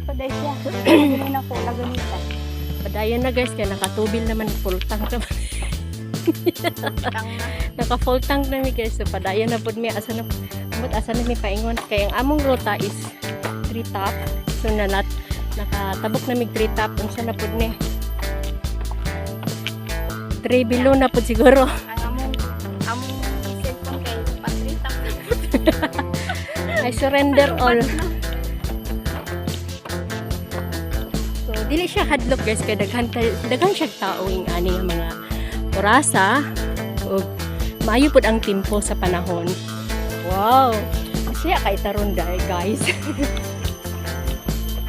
paday siya. Ganun ako, laganita. Padayon na guys, kaya nakatubil naman, full tank naman. Naka full tank na mi guys, so padayon na po mi, asa na mi paingon. Kaya ang among ruta is 3 top, so nakatabok na mi 3 top, unsa na po ni 3 below na po siguro. Ang among cellphone kay patrita. I surrender all. So dili siya hadlok guys, kay daghan siya tao ing ani nga mga orasa ug maayo pud ang tempo sa panahon. Wow, siya kay taron guys.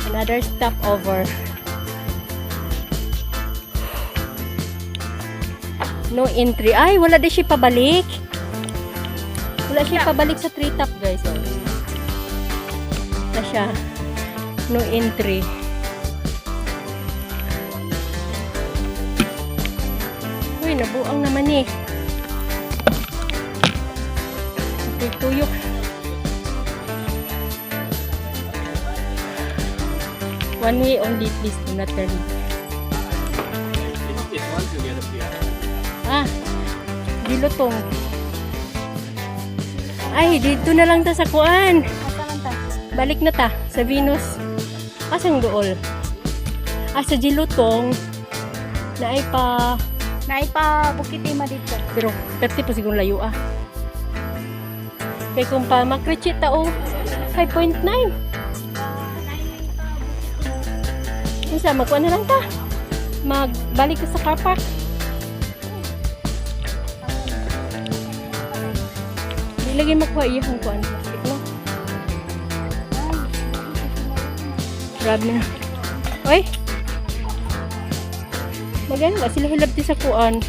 Another stop over. No entry. Ay, wala din siya pabalik. Wala siya pabalik sa treetop guys. Oh. Wala siya. No entry. Uy, nabuang naman eh. Okay, tuyok. One way only, please do not turn. Ah, dilutong. Ay, dito na lang ta sa kuan. Asaman ta? Balik na ta sa Venus. Asang dool? Ah, sa Dilutong. Naipa Bukit-Tima dito. Pero, perti po siguro layo ah. Kaya kung pa makritsit tao, 5.9. Isa, magkuha na lang ta. Magbalik ka sa car park. Di lagi makuha iya kung kuhaan plastic, no? Grabe na. Oy! Magano ba? Sila hilabti sa kuhaan.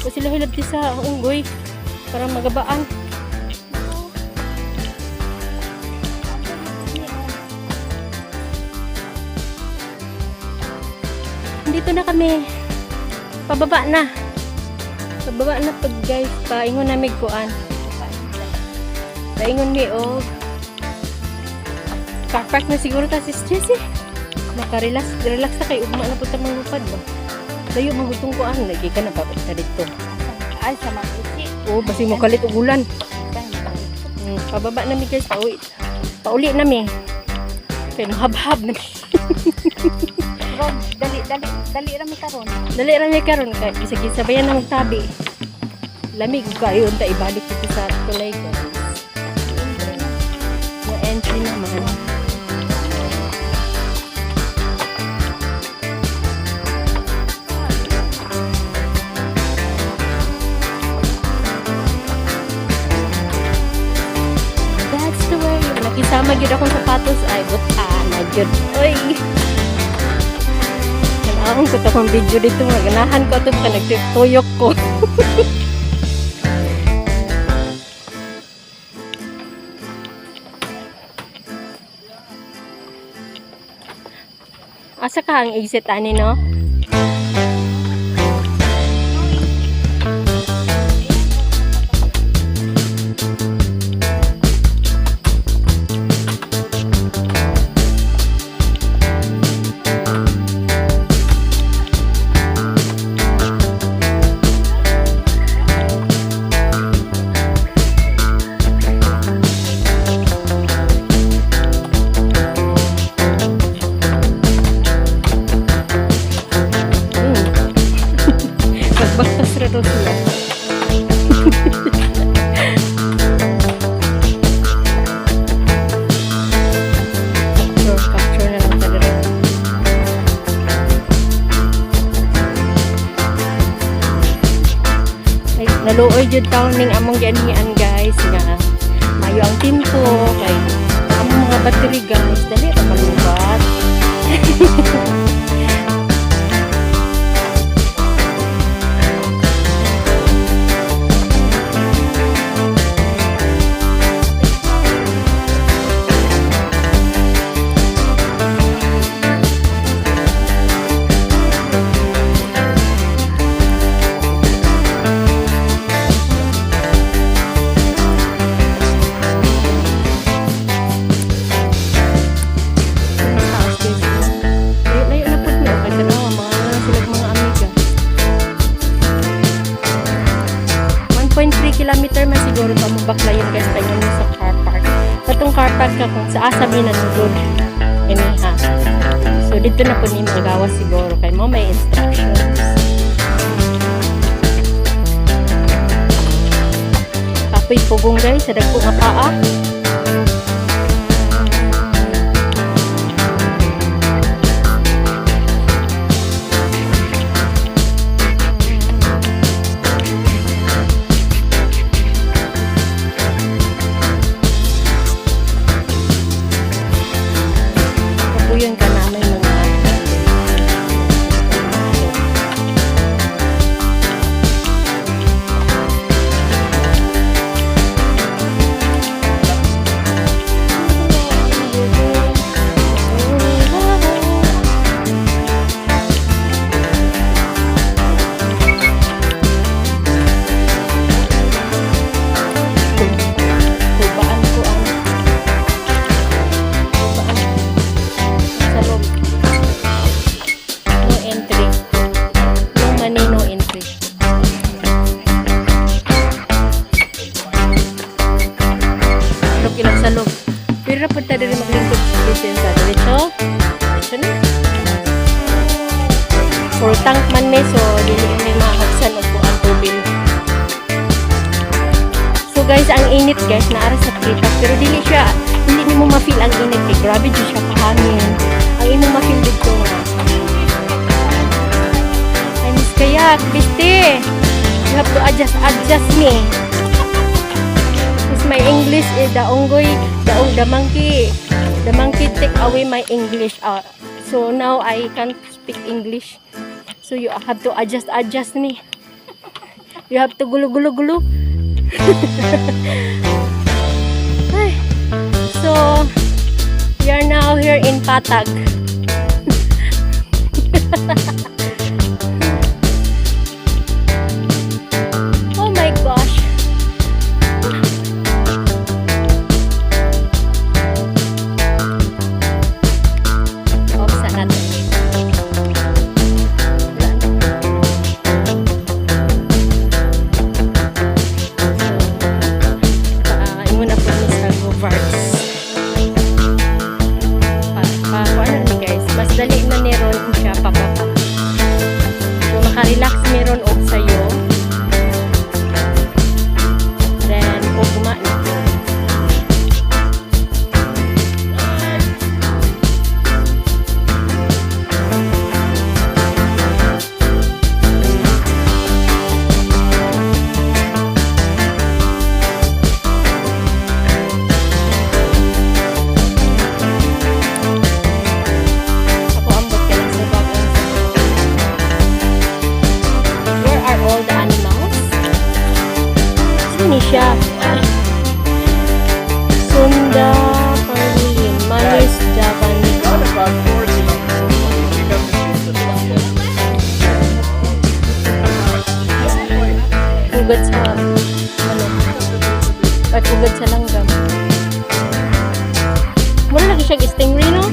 O sila hilabti sa unggoy. Para magabaan. Dito na kami. Pababa na. Pababa na pag guys. Paingon na may kuan. Paingon mi o. Car park na siguro ta si Jessie. Makarelax. Relax na kay ugma na punta mga lupad ba. Layo mahutong kuan. Lagi ka na papita dito. Ay, sa Makiti. Oo, basi mo kalit ugulan. Pababa na mi guys. Pauli na mi. Kaya mahab-hab na mi. Ron, dali rami karon. Dali rami karon kay bisag sabayan ng tabi. Lamig kayo unta ibalik dito sa tulay guys. Yung entry naman. That's the way. Nakisama gyud akong sapatos ay buta na gyud. Oy. Akong ko itong video dito, maganahan ko ito ka nagtuyok ko. Asa ka ang exit ani no? Baktas ra daw sila. Capture na lang talaga. Ay, naluoy jud taon ning among gianihan guys nga mayo ang tempo kay among mga battery guys dali ra malubat. 1.3 kilometer man siguro pa mo baklayan guys tayo mo sa car park. Katong car park ka kung sa asabi na nulod. Iniha. So dito na po ni magawas siguro kay mo may instructions. Kapoy pugong guys sa dagko nga paa. Yun ka namin mga ilang sa loob. Pero po tayo rin maglingkod dito sa dito. Ito na. Full tank man may so dili may mahagsan og ang tubig. So guys, ang init guys naara sa kita pero dili mo ma-feel ang init kay grabe jud siya kahangin. Ang imong ma-feel dito nga. Ay miss kayak, biste. You have to adjust me. My English is the monkey take away my English. So now I can't speak English. So you have to adjust me. You have to gulo. So we are now here in Patag. Oh my gosh. Dali na meron siya papapa. So makarelax meron og sayo. Then ugma na. Siya Sunda Pangilin Manis Javanese ugad sa at ugad sa langgam muna lagi siya stingray no?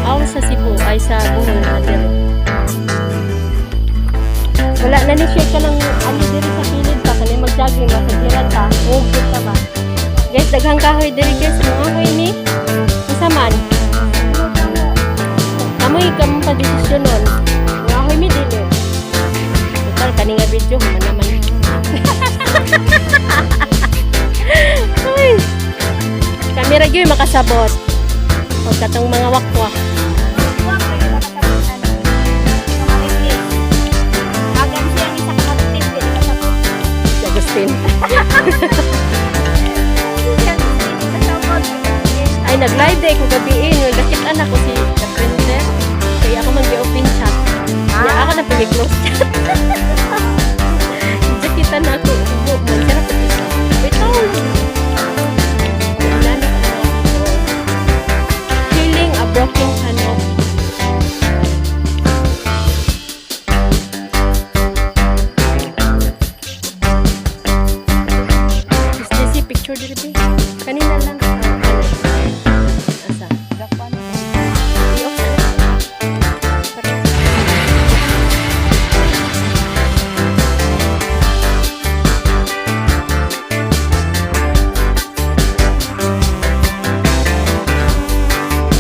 Aw sa Cebu ay sa Bohol wala na ni siya ka lang diri sa kilid pa kanay mag-jogging ba sa giran ta hugot ta ba guys daghang kahoy diri guys mga kahoy ni kasaman kamoy kam pa desisyon nun mga kahoy mi dili total kani nga video man naman ay kamera gyud makasabot o katong mga wakwak ay nag-live day ko gabiin nakit anak ko si the printer kaya ako mag-open chat kaya ako na pag-close chat